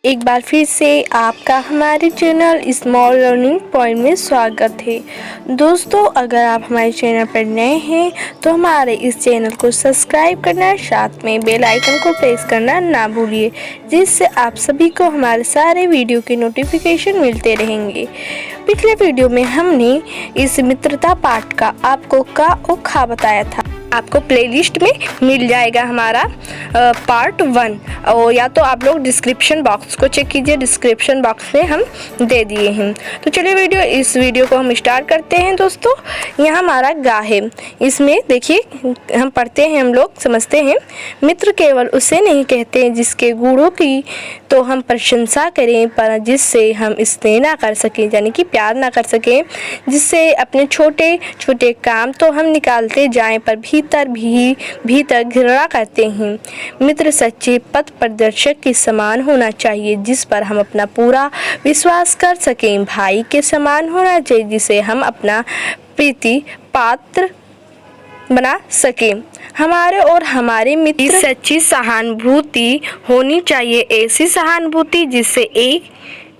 एक बार फिर से आपका हमारे चैनल स्मॉल लर्निंग पॉइंट में स्वागत है। दोस्तों, अगर आप हमारे चैनल पर नए हैं तो हमारे इस चैनल को सब्सक्राइब करना, साथ में बेल आइकन को प्रेस करना ना भूलिए, जिससे आप सभी को हमारे सारे वीडियो के नोटिफिकेशन मिलते रहेंगे। पिछले वीडियो में हमने इस मित्रता पाठ का आपको का और खा बताया था। आपको प्लेलिस्ट में मिल जाएगा हमारा पार्ट 1, और या तो आप लोग डिस्क्रिप्शन बॉक्स को चेक कीजिए, डिस्क्रिप्शन बॉक्स में हम दे दिए हैं। तो चलिए इस वीडियो को हम स्टार्ट करते हैं। दोस्तों, यहाँ हमारा गा है, इसमें देखिए हम पढ़ते हैं, हम लोग समझते हैं। मित्र केवल उसे नहीं कहते जिसके गुणों की तो हम प्रशंसा करें, पर जिससे हम स्नेह ना कर सकें, यानी कि प्यार ना कर सकें, जिससे अपने छोटे छोटे काम तो हम निकालते जाएं पर भीतर घृणा करते हैं। मित्र सच्चे पथ प्रदर्शक के समान होना चाहिए, जिस पर हम अपना पूरा विश्वास कर सकें। भाई के समान होना चाहिए, जिसे हम अपना प्रीति पात्र बना सके। हमारे और हमारे मित्र की सच्ची सहानुभूति होनी चाहिए, ऐसी सहानुभूति जिससे एक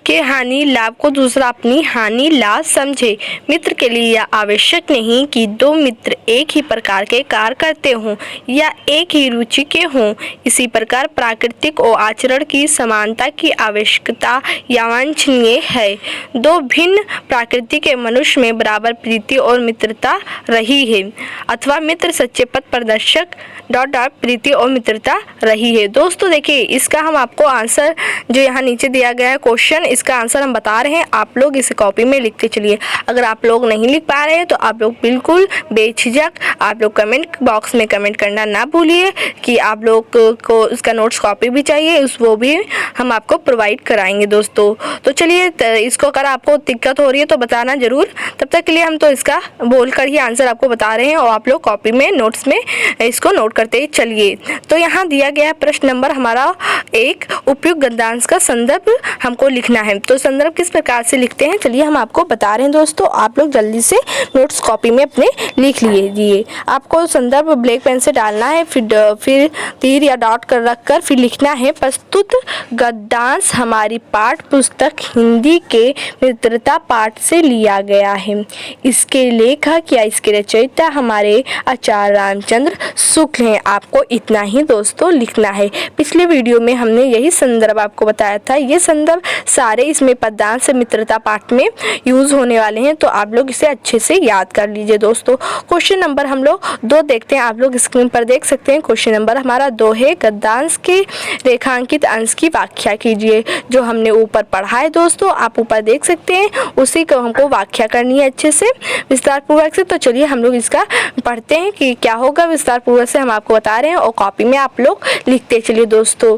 के हानि लाभ को दूसरा अपनी हानि लाभ समझे। मित्र के लिए यह आवश्यक नहीं कि दो मित्र एक ही प्रकार के कार्य करते हों या एक ही रुचि के हों। इसी प्रकार प्राकृतिक और आचरण की समानता की आवश्यकता या वांछनीय है। दो भिन्न प्रकृति के मनुष्य में बराबर प्रीति और मित्रता रही है, अथवा मित्र सच्चे पथ प्रदर्शक प्रीति और मित्रता रही है। दोस्तों देखिए, इसका हम आपको आंसर जो यहाँ नीचे दिया गया है क्वेश्चन, इसका आंसर हम बता रहे हैं। आप लोग इसे कॉपी में लिख के चलिए। अगर आप लोग नहीं लिख पा रहे हैं तो आप लोग बिल्कुल बेझिझक आप लोग कमेंट बॉक्स में कमेंट करना ना भूलिए कि आप लोग को इसका नोट्स कॉपी भी चाहिए, वो भी हम आपको प्रोवाइड कराएंगे। दोस्तों तो चलिए, इसको अगर आपको दिक्कत हो रही है तो बताना ज़रूर। तब तक के लिए हम तो इसका बोल कर ही आंसर आपको बता रहे हैं, और आप लोग कॉपी में नोट्स में इसको नोट करते चलिए। तो यहाँ दिया गया प्रश्न नंबर हमारा 1, उपयुक्त गद्यांश का संदर्भ हमको लिखना है। तो संदर्भ किस प्रकार से लिखते हैं, चलिए हम आपको बता रहे हैं। दोस्तों, आप लोग जल्दी से नोट्स कॉपी में अपने लिख लीजिए। आपको संदर्भ ब्लैक पेन से डालना है, फिर तीर या डॉट कर रखकर फिर लिखना है। प्रस्तुत गद्यांश हमारी पाठ पुस्तक हिंदी के मित्रता पाठ से लिया गया है। इसके लेखक या इसके रचयिता हमारे आचार्य रामचंद्र शुक्ल हैं। आपको इतना ही दोस्तों लिखना है। पिछले वीडियो में हमने यही संदर्भ आपको बताया था। ये संदर्भ सारे इसमें पद्यांश से मित्रता पाठ में यूज होने वाले हैं, तो आप लोग इसे अच्छे से याद कर लीजिए। दोस्तों, क्वेश्चन नंबर हम लोग 2 देखते हैं। आप लोग स्क्रीन पर देख सकते हैं। क्वेश्चन नंबर हमारा 2 है, गद्यांश के रेखांकित अंश की व्याख्या कीजिए। जो हमने ऊपर पढ़ा है दोस्तों, आप ऊपर देख सकते हैं, उसी को हमको व्याख्या करनी है अच्छे से विस्तार पूर्वक से। तो चलिए हम लोग इसका पढ़ते हैं कि क्या होगा। विस्तार पूर्वक से हम आपको बता रहे हैं और कॉपी में आप लोग लिखते चलिए। दोस्तों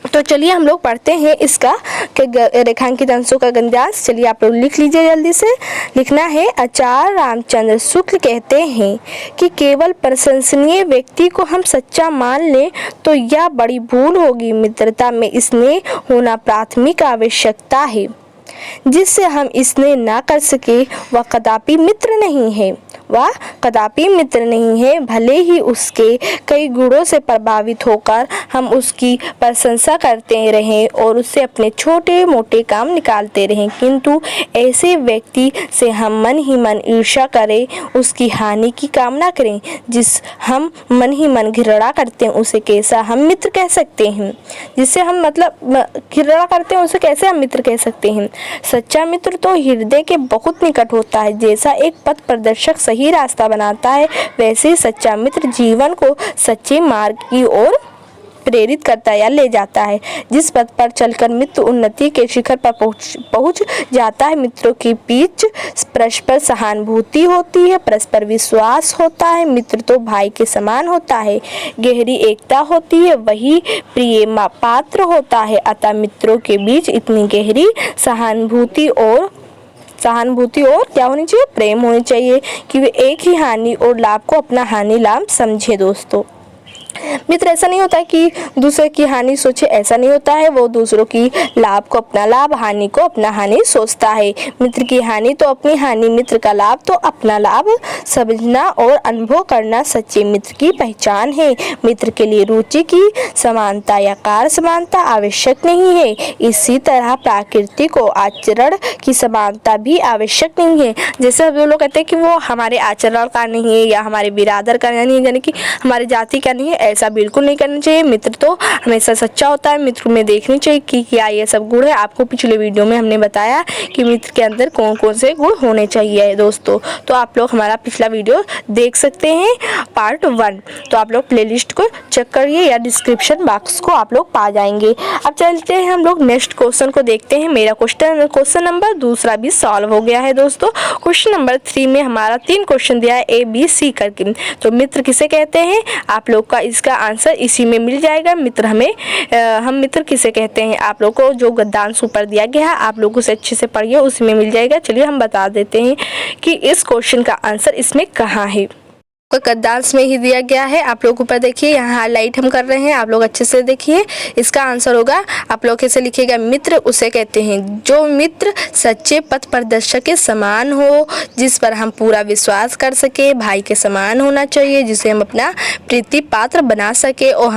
तो चलिए हम लोग पढ़ते हैं इसका रेखांकित अंशों का गद्यांश। चलिए आप लोग लिख लीजिए, जल्दी से लिखना है। आचार्य रामचंद्र शुक्ल कहते हैं कि केवल प्रशंसनीय व्यक्ति को हम सच्चा मान लें तो यह बड़ी भूल होगी। मित्रता में स्नेह होना प्राथमिक आवश्यकता है। जिससे हम स्नेह ना कर सके वह कदापि मित्र नहीं है, वह कदापि मित्र नहीं है। भले ही उसके कई गुणों से प्रभावित होकर हम उसकी प्रशंसा करते रहें और उससे अपने छोटे मोटे काम निकालते रहें, किंतु ऐसे व्यक्ति से हम मन ही मन ईर्ष्या करें, उसकी हानि की कामना करें, जिस हम मन ही मन घृणा करते हैं, उसे कैसा हम मित्र कह सकते हैं। जिससे हम मतलब घृणा करते हैं, उसे कैसे हम मित्र कह सकते हैं। सच्चा मित्र तो हृदय के बहुत निकट होता है। जैसा एक पथ प्रदर्शक सही रास्ता बनाता है, वैसे ही सच्चा मित्र जीवन को सच्चे मार्ग की ओर प्रेरित करता है या ले जाता है। जिस पथ पर चलकर मित्र उन्नति के शिखर पर पहुंच जाता है। मित्रों के बीच परस्पर सहानुभूति होती है, परस्पर विश्वास होता है। मित्र तो भाई के समान होता है, गहरी एकता होती है, वही प्रिय पात्र होता है। अतः मित्रों के बीच इतनी गहरी सहानुभूति और क्या होनी चाहिए, प्रेम होनी चाहिए कि वे एक ही हानि और लाभ को अपना हानि लाभ समझे। दोस्तों मित्र ऐसा नहीं होता कि दूसरे की हानि सोचे, ऐसा नहीं होता है। वो दूसरों की लाभ को अपना लाभ, हानि को अपना हानि सोचता है। मित्र की हानि तो अपनी हानि, मित्र का लाभ तो अपना लाभ समझना और अनुभव करना सच्चे मित्र की पहचान है। मित्र के लिए रुचि की समानता या कार्य समानता आवश्यक नहीं है। इसी तरह प्रकृति को आचरण की समानता भी आवश्यक नहीं है। जैसे हम लोग कहते हैं कि वो हमारे आचरण का नहीं है या हमारे बिरादर का नहीं है, यानी कि हमारी जाति का नहीं है, ऐसा बिल्कुल नहीं करना चाहिए। मित्र तो हमेशा सच्चा होता है। मित्र में देखनी चाहिए कि क्या ये सब गुण है। आपको पिछले वीडियो में हमने बताया कि मित्र के अंदर कौन कौन से गुण होने चाहिए दोस्तों। तो आप लोग हमारा पिछला वीडियो देख सकते हैं, पार्ट 1। तो आप लोग प्लेलिस्ट को चेक करिए या डिस्क्रिप्शन बॉक्स को आप लोग पा जाएंगे। अब चलते हैं हम लोग नेक्स्ट क्वेश्चन को देखते हैं। मेरा क्वेश्चन नंबर दूसरा भी सॉल्व हो गया है दोस्तों। क्वेश्चन नंबर 3 में हमारा 3 क्वेश्चन दिया है ABC करके। तो मित्र किसे कहते हैं, आप लोग का इसका आंसर इसी में मिल जाएगा। मित्र हम मित्र किसे कहते हैं, आप लोग को जो गद्यांश ऊपर दिया गया है आप लोग उसे अच्छे से पढ़िए, उसी में मिल जाएगा। चलिए हम बता देते हैं कि इस क्वेश्चन का आंसर इसमें कहाँ है। गद्यांश में ही दिया गया है। आप लोग ऊपर देखिए, यहाँ हाईलाइट हम कर रहे हैं, आप लोग अच्छे से देखिए। इसका आंसर होगा, आप लोग कैसे लिखिएगा, मित्र उसे कहते हैं जो मित्र सच्चे पथ प्रदर्शक के समान हो, जिस पर हम पूरा विश्वास कर सके, भाई के समान होना चाहिए, जिसे हम अपना प्रीति पात्र बना सके और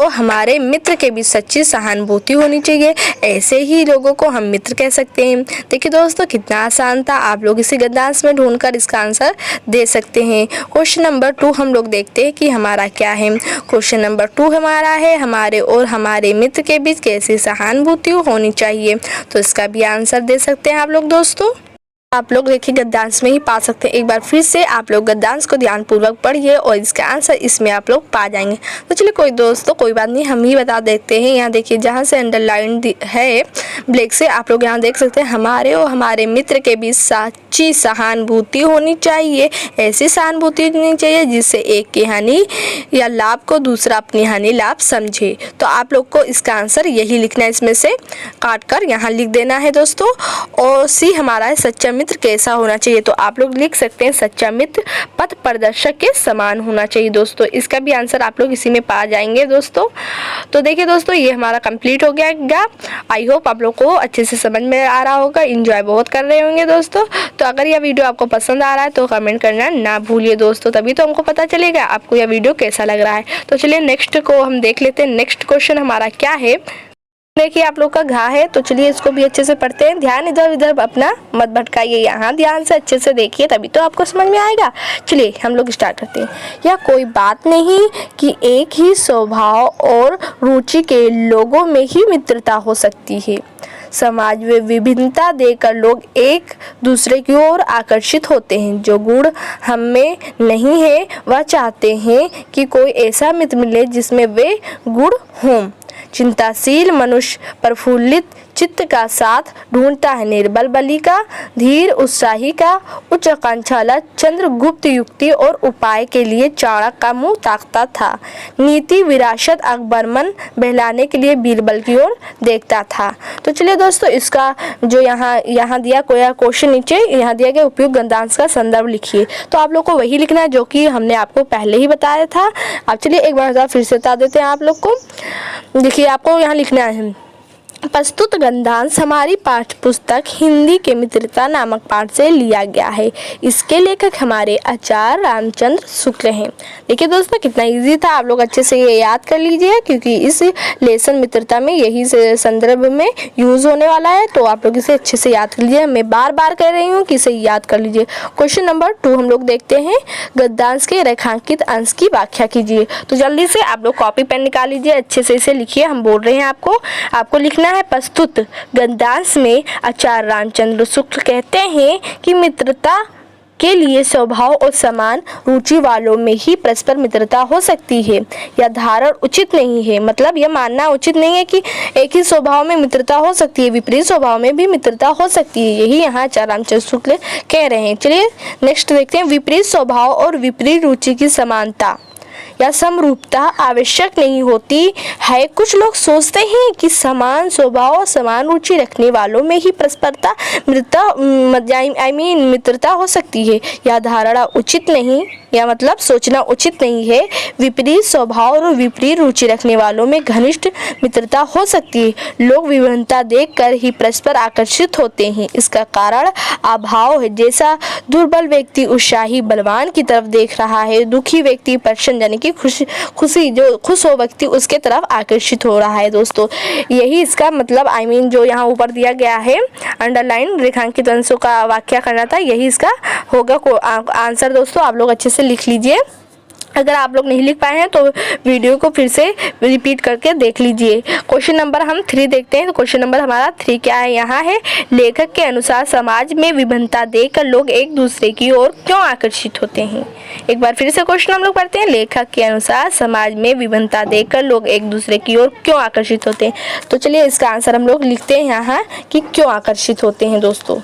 हमारे मित्र के बीच सच्ची सहानुभूति होनी चाहिए। ऐसे ही लोगों को हम मित्र कह सकते हैं। देखिए दोस्तों कितना आसान था, आप लोग इसी गद्यांश में ढूंढकर इसका आंसर दे सकते हैं। क्वेश्चन नंबर 2 हम लोग देखते हैं कि हमारा क्या है। क्वेश्चन नंबर 2 हमारा है, हमारे और हमारे मित्र के बीच कैसी सहानुभूति होनी चाहिए। तो इसका भी आंसर दे सकते हैं आप लोग दोस्तों। आप लोग देखिए गद्यांश में ही पा सकते हैं। एक बार फिर से आप लोग गद्यांश को ध्यानपूर्वक पढ़िए और इसका आंसर इसमें आप लोग पा जाएंगे। तो चलिए कोई बात नहीं, हम ही बता देते हैं। यहाँ देखिए जहाँ से अंडरलाइन है ब्लैक से, आप लोग यहाँ देख सकते हैं हमारे और हमारे मित्र के बीच सच्ची सहानुभूति होनी चाहिए। ऐसी सहानुभूति होनी चाहिए जिससे एक की हानि या लाभ को दूसरा अपनी हानि लाभ समझे। तो आप लोग को इसका आंसर यही लिखना है, इसमें से काट कर यहाँ लिख देना है दोस्तों। और सी हमारा है, सच्चा मित्र कैसा होना चाहिए। तो आप लोग लिख सकते हैं सच्चा मित्र पथ प्रदर्शक के समान होना चाहिए दोस्तों। इसका भी आंसर आप लोग इसी में पा जाएंगे दोस्तों। तो देखिए दोस्तों ये हमारा कंप्लीट हो गया। आई होप आप लोग को अच्छे से समझ में आ रहा होगा, एंजॉय बहुत कर रहे होंगे दोस्तों। तो अगर यह वीडियो आपको पसंद आ रहा है तो कमेंट करना ना भूलिए दोस्तों, तभी तो हमको पता चलेगा आपको यह वीडियो कैसा लग रहा है। तो चलिए नेक्स्ट को हम देख लेते हैं। नेक्स्ट क्वेश्चन हमारा क्या है, देखिए आप लोग का घा है, तो चलिए इसको भी अच्छे से पढ़ते हैं। ध्यान इधर उधर अपना मत भटकाइए, यहाँ ध्यान से अच्छे से देखिए तभी तो आपको समझ में आएगा। चलिए हम लोग स्टार्ट करते हैं। यह कोई बात नहीं कि एक ही स्वभाव और रुचि के लोगों में ही मित्रता हो सकती है। समाज में विभिन्नता देकर लोग एक दूसरे की ओर आकर्षित होते हैं। जो गुण हम में नहीं है वह चाहते हैं कि कोई ऐसा मित्र मिले जिसमें वे गुण हों। चिंताशील मनुष्य प्रफुल्लित चित्त का साथ ढूंढता है। निर्बल बलि का, धीर उत्साही का, उच्च आकांक्षा वाला चंद्रगुप्त युक्ति और उपाय के लिए चाणक्य का मुंह ताकता था। नीति विरासत अकबरमन बहलाने के लिए बीरबल की ओर देखता था। तो चलिए दोस्तों इसका जो यहाँ दिया कोई क्वेश्चन नीचे यहाँ दिया गया उपयुक्त गद्यांश का संदर्भ लिखिए। तो आप लोग को वही लिखना है जो कि हमने आपको पहले ही बताया था। अब चलिए एक बार फिर से बता देते हैं आप लोग को। देखिए आपको यहाँ लिखना है, प्रस्तुत गद्यांश हमारी पाठ्य पुस्तक हिंदी के मित्रता नामक पाठ से लिया गया है। इसके लेखक हमारे आचार्य रामचंद्र शुक्ल हैं। देखिए दोस्तों कितना इजी था, आप लोग अच्छे से ये याद कर लीजिए क्योंकि इस लेसन मित्रता में यही संदर्भ में यूज होने वाला है। तो आप लोग इसे अच्छे से याद कर लीजिए। मैं बार बार कह रही हूँ कि इसे याद कर लीजिए। क्वेश्चन नंबर 2 हम लोग देखते हैं, गद्यांश के रेखांकित अंश की व्याख्या कीजिए। तो जल्दी से आप लोग कॉपी पेन निकाल लीजिए, अच्छे से इसे लिखिए। हम बोल रहे हैं आपको लिखना है। प्रस्तुत गद्यांश में आचार्य रामचंद्र शुक्ल कहते हैं कि मित्रता के लिए स्वभाव और समान रुचि वालों में ही परस्पर मित्रता हो सकती है। यह धारणा उचित नहीं है, मतलब यह मानना उचित नहीं है कि एक ही स्वभाव में मित्रता हो सकती है, विपरीत स्वभाव में भी मित्रता हो सकती है। यही यहाँ आचार्य रामचंद्र शुक्ल कह रहे हैं। चलिए नेक्स्ट देखते हैं, विपरीत स्वभाव और विपरीत रुचि की समानता। या समरूपता आवश्यक नहीं होती है। कुछ लोग सोचते हैं कि समान स्वभाव और समान रुचि रखने वालों में ही परस्परता मित्रता हो सकती है। यह धारणा उचित नहीं, या मतलब सोचना उचित नहीं है। विपरीत स्वभाव और विपरीत रुचि रखने वालों में घनिष्ठ मित्रता हो सकती है। लोग विभिन्नता देखकर ही परस्पर आकर्षित होते हैं। इसका कारण अभाव है। जैसा दुर्बल व्यक्ति उत्साही बलवान की तरफ देख रहा है, दुखी व्यक्ति प्रसन्न यानी कि खुशी जो खुश हो व्यक्ति उसके तरफ आकर्षित हो रहा है। दोस्तों यही इसका मतलब जो यहाँ ऊपर दिया गया है अंडरलाइन रेखांकित अंशों का व्याख्या करना था, यही इसका होगा आंसर। दोस्तों आप लोग अच्छे से लिख लीजिए। अगर आप लोग नहीं लिख पाए हैं तो वीडियो को फिर से रिपीट करके देख लीजिए। क्वेश्चन नंबर हम 3 देखते हैं। तो क्वेश्चन नंबर हमारा 3 क्या है यहाँ है, लेखक के अनुसार समाज में विभिन्नता देखकर लोग एक दूसरे की ओर क्यों आकर्षित होते हैं। एक बार फिर से क्वेश्चन हम लोग पढ़ते हैं। लेखक के अनुसार समाज में विभिन्नता देखकर लोग एक दूसरे की ओर क्यों आकर्षित होते हैं। तो चलिए इसका आंसर हम लोग लिखते हैं यहाँ कि क्यों आकर्षित होते हैं। दोस्तों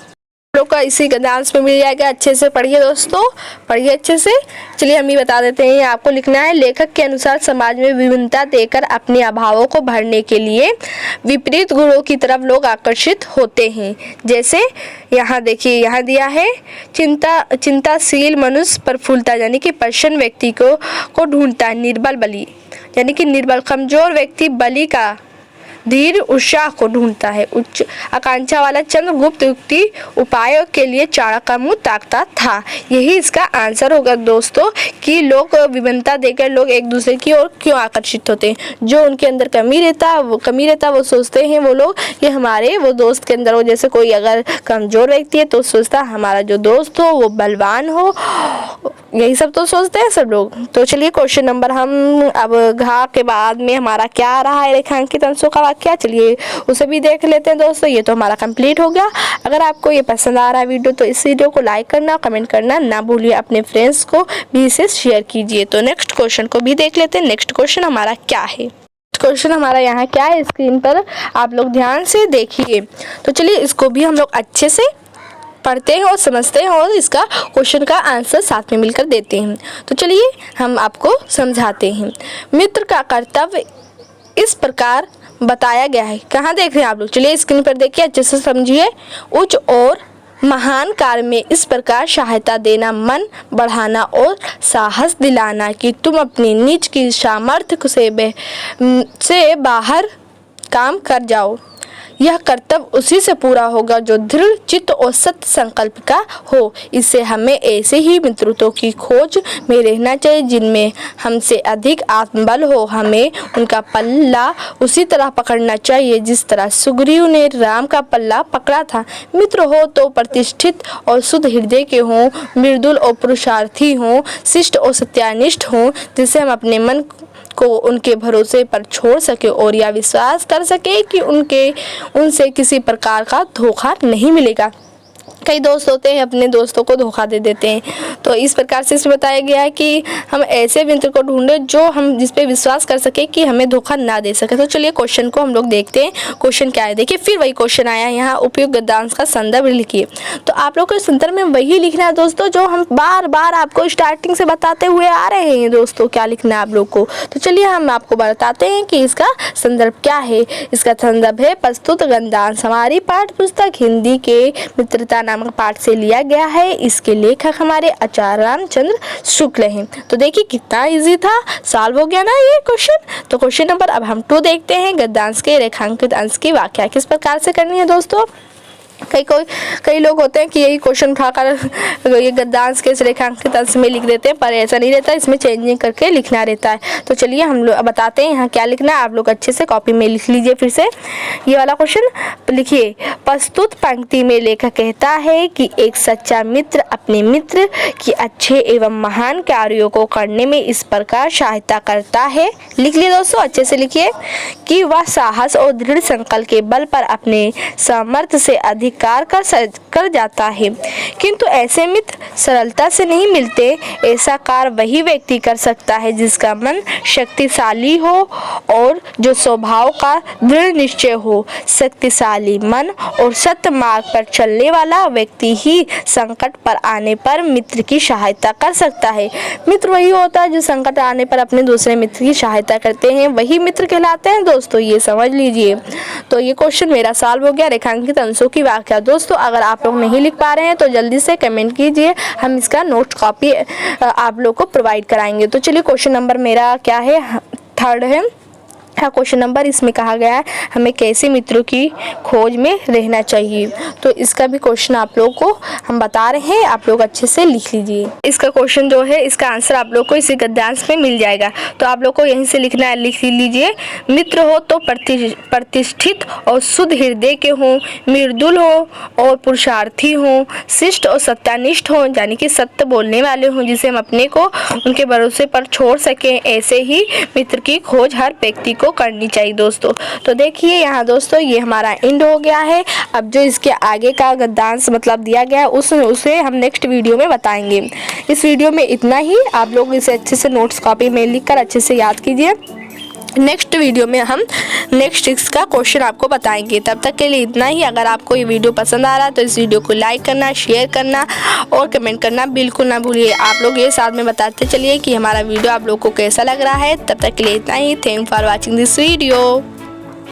लोग का इसी गद्यांश में मिल जाएगा। अच्छे से पढ़िए दोस्तों, पढ़िए अच्छे से। चलिए हम ही बता देते हैं, आपको लिखना है लेखक के अनुसार समाज में विभिन्नता देकर अपने अभावों को भरने के लिए विपरीत गुणों की तरफ लोग आकर्षित होते हैं। जैसे यहाँ देखिए, यहाँ दिया है चिंताशील मनुष्य प्रफुल्लता यानी कि प्रसन्न व्यक्ति को ढूंढता है। निर्बल बली यानी कि निर्बल कमजोर व्यक्ति बलि का धीर उत्साह को ढूंढता है। उच्च आकांक्षा वाला चंद्रगुप्त युक्ति उपायों के लिए चाणक्य का मुंह ताकता था। यही इसका आंसर होगा दोस्तों कि लोग विभिन्नता देकर लोग एक दूसरे की ओर क्यों आकर्षित होते हैं। जो उनके अंदर कमी रहता वो सोचते हैं वो लोग कि हमारे वो दोस्त के अंदर, वो जैसे कोई अगर कमजोर व्यक्ति है तो सोचता हमारा जो दोस्त हो वो बलवान हो, यही सब तो सोचते हैं सब लोग। तो चलिए क्वेश्चन नंबर हम अब घा के बाद में हमारा क्या आ रहा है रेखांकित अंशों का वाक्य, चलिए उसे भी देख लेते हैं दोस्तों। ये तो हमारा कंप्लीट हो गया। अगर आपको ये पसंद आ रहा है वीडियो तो इस वीडियो को लाइक करना, कमेंट करना ना भूलिए, अपने फ्रेंड्स को भी इसे शेयर कीजिए। तो नेक्स्ट क्वेश्चन को भी देख लेते हैं। नेक्स्ट क्वेश्चन हमारा क्या है, क्वेश्चन हमारा यहाँ क्या है स्क्रीन पर आप लोग ध्यान से देखिए। तो चलिए इसको भी हम लोग अच्छे से पढ़ते हैं और समझते हैं और इसका क्वेश्चन का आंसर साथ में मिलकर देते हैं। तो चलिए हम आपको समझाते हैं। मित्र का कर्तव्य इस प्रकार बताया गया है। कहाँ देख रहे हैं आप लोग, चलिए स्क्रीन पर देखिए, अच्छे से समझिए। उच्च और महान कार्य में इस प्रकार सहायता देना, मन बढ़ाना और साहस दिलाना कि तुम अपनी निज की सामर्थ्य से बाहर काम कर जाओ। यह कर्तव्य उसी से पूरा होगा जो दृढ़ चित्त और सत्य संकल्प का हो। इससे हमें ऐसे ही मित्रों की खोज में रहना चाहिए जिनमें हमसे अधिक आत्मबल हो। हमें उनका पल्ला उसी तरह पकड़ना चाहिए जिस तरह सुग्रीव ने राम का पल्ला पकड़ा था। मित्र हो तो प्रतिष्ठित और शुद्ध हृदय के हों, मृदुल और पुरुषार्थी हों, शिष्ट और सत्यानिष्ठ हों, जिससे हम अपने मन को उनके भरोसे पर छोड़ सके और यह विश्वास कर सके कि उनसे किसी प्रकार का धोखा नहीं मिलेगा। कई दोस्त होते हैं अपने दोस्तों को धोखा दे देते हैं, तो इस प्रकार से इसमें बताया गया है कि हम ऐसे मित्र को ढूंढे जो हम जिस पे विश्वास कर सके कि हमें धोखा ना दे सके। तो चलिए क्वेश्चन को हम लोग देखते हैं। क्वेश्चन क्या है देखिए, फिर वही क्वेश्चन आया यहाँ, उपयुक्त गद्यांश का संदर्भ लिखिए। तो आप लोग को संदर्भ में वही लिखना है दोस्तों जो हम बार बार आपको स्टार्टिंग से बताते हुए आ रहे हैं दोस्तों, क्या लिखना है आप लोग को। तो चलिए हम आपको बताते हैं कि इसका संदर्भ क्या है। इसका संदर्भ है प्रस्तुत गद्यांश हमारी पाठ्य पुस्तक हिंदी के मित्रता नामक पाठ से लिया गया है। इसके लेखक हमारे आचार्य रामचंद्र शुक्ल हैं। तो देखिए कितना इजी था, सॉल्व हो गया ना ये क्वेश्चन। तो क्वेश्चन नंबर अब हम 2 देखते हैं। गद्यांश के रेखांकित अंश की व्याख्या किस प्रकार से करनी है दोस्तों। कई लोग होते हैं कि यही क्वेश्चन उठाकर ये गद्यांश के रेखांकित अंश में लिख देते हैं, पर ऐसा नहीं रहता, इसमें चेंजिंग करके लिखना रहता है। तो चलिए हम लोग बताते हैं यहाँ क्या लिखना है। आप लोग अच्छे से कॉपी में लिख लीजिए। फिर से ये वाला क्वेश्चन लिखिए। प्रस्तुत पंक्ति में लेखक कहता है कि एक सच्चा मित्र अपने मित्र की अच्छे एवं महान कार्यों को करने में इस प्रकार सहायता करता है। लिख लिए दोस्तों, अच्छे से लिखिए कि वह साहस और दृढ़ संकल्प के बल पर अपने सामर्थ्य से अधिक स्वीकार कर जाता है। किंतु ऐसे मित्र सरलता से नहीं मिलते। ऐसा कार्य वही व्यक्ति कर सकता है जिसका मन शक्तिशाली हो और जो स्वभाव का दृढ़ निश्चय हो। शक्तिशाली मन और सत्य मार्ग पर चलने वाला व्यक्ति ही संकट पर आने पर मित्र की सहायता कर सकता है। मित्र वही होता है जो संकट आने पर अपने दूसरे मित्र की सहायता करते हैं, वही मित्र कहलाते हैं दोस्तों, ये समझ लीजिए। तो ये क्वेश्चन मेरा सॉल्व हो गया रेखांकित अंशों की व्याख्या। दोस्तों अगर आप लोग नहीं लिख पा रहे हैं तो जल्दी से कमेंट कीजिए, हम इसका नोट कॉपी आप लोग को प्रोवाइड कराएंगे। तो चलिए क्वेश्चन नंबर मेरा क्या है, 3 है। क्वेश्चन नंबर इसमें कहा गया है हमें कैसे मित्रों की खोज में रहना चाहिए। तो इसका भी क्वेश्चन आप लोग को हम बता रहे हैं, आप लोग अच्छे से लिख लीजिए। इसका क्वेश्चन जो है इसका आंसर आप लोग को इसी गद्यांश में मिल जाएगा, तो आप लोग को यहीं से लिखना है, लिख लीजिए। मित्र हो तो प्रतिष्ठित और शुद्ध हृदय के हों, मृदुल हो और पुरुषार्थी हों, शिष्ट और सत्यानिष्ठ हों, यानी कि सत्य बोलने वाले हों, जिसे हम अपने को उनके भरोसे पर छोड़ सकें। ऐसे ही मित्र की खोज हर व्यक्ति को करनी चाहिए दोस्तों। तो देखिए यहाँ दोस्तों ये हमारा एंड हो गया है। अब जो इसके आगे का गद्यांश मतलब दिया गया है उसे हम नेक्स्ट वीडियो में बताएंगे। इस वीडियो में इतना ही, आप लोग इसे अच्छे से नोट्स कॉपी में लिखकर अच्छे से याद कीजिए। नेक्स्ट वीडियो में हम नेक्स्ट इसका क्वेश्चन आपको बताएंगे। तब तक के लिए इतना ही। अगर आपको ये वीडियो पसंद आ रहा है तो इस वीडियो को लाइक करना, शेयर करना और कमेंट करना बिल्कुल ना भूलिए। आप लोग ये साथ में बताते चलिए कि हमारा वीडियो आप लोग को कैसा लग रहा है। तब तक के लिए इतना ही। Thank for watching this video.